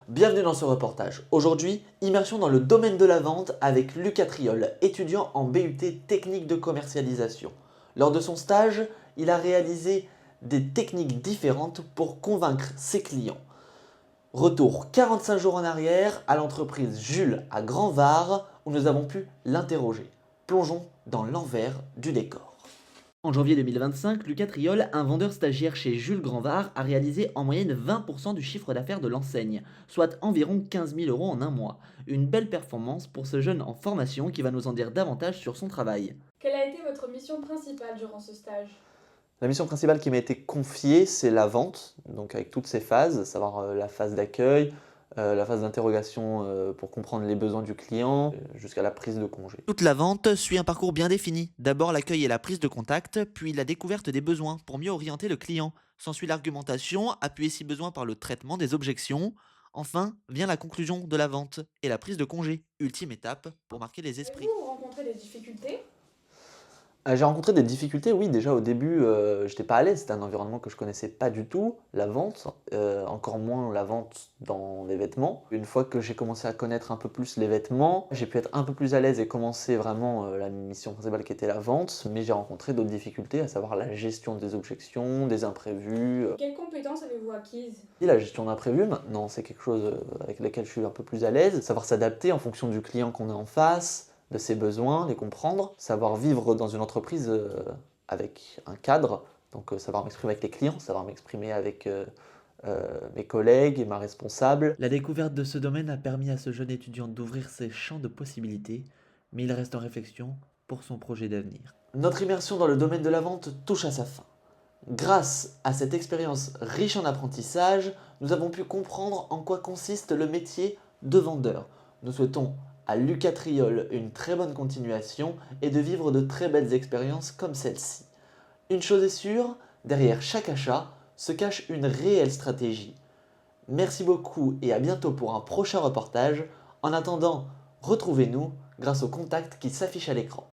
Bienvenue dans ce reportage. Aujourd'hui, immersion dans le domaine de la vente avec Lucas Triol, étudiant en BUT technique de commercialisation. Lors de son stage, il a réalisé des techniques différentes pour convaincre ses clients. Retour 45 jours en arrière à l'entreprise Jules à Grand-Var où nous avons pu l'interroger. Plongeons dans l'envers du décor. En janvier 2025, Lucas Triol, un vendeur stagiaire chez Jules Grandvar, a réalisé en moyenne 20% du chiffre d'affaires de l'enseigne, soit environ 15 000 € en un mois. Une belle performance pour ce jeune en formation qui va nous en dire davantage sur son travail. Quelle a été votre mission principale durant ce stage? La mission principale qui m'a été confiée, c'est la vente, donc avec toutes ses phases, à savoir la phase d'accueil, la phase d'interrogation pour comprendre les besoins du client, jusqu'à la prise de congé. Toute la vente suit un parcours bien défini. D'abord l'accueil et la prise de contact, puis la découverte des besoins pour mieux orienter le client. S'ensuit l'argumentation, appuyée si besoin par le traitement des objections. Enfin, vient la conclusion de la vente et la prise de congé, ultime étape pour marquer les esprits. Avez-vous rencontré des difficultés? J'ai rencontré des difficultés, oui, déjà au début, j'étais pas à l'aise, c'était un environnement que je connaissais pas du tout, la vente, encore moins la vente dans les vêtements. Une fois que j'ai commencé à connaître un peu plus les vêtements, j'ai pu être un peu plus à l'aise et commencer vraiment la mission principale qui était la vente, mais j'ai rencontré d'autres difficultés, à savoir la gestion des objections, des imprévus. Quelles compétences avez-vous acquises? Et la gestion d'imprévus, maintenant, c'est quelque chose avec lequel je suis un peu plus à l'aise, savoir s'adapter en fonction du client qu'on a en face, de ses besoins, les comprendre, savoir vivre dans une entreprise avec un cadre, donc savoir m'exprimer avec les clients, savoir m'exprimer avec mes collègues et ma responsable. La découverte de ce domaine a permis à ce jeune étudiant d'ouvrir ses champs de possibilités, mais il reste en réflexion pour son projet d'avenir. Notre immersion dans le domaine de la vente touche à sa fin. Grâce à cette expérience riche en apprentissage, nous avons pu comprendre en quoi consiste le métier de vendeur. Nous souhaitons à Lucas Triol une très bonne continuation et de vivre de très belles expériences comme celle-ci. Une chose est sûre, derrière chaque achat se cache une réelle stratégie. Merci beaucoup et à bientôt pour un prochain reportage. En attendant, retrouvez-nous grâce au contact qui s'affiche à l'écran.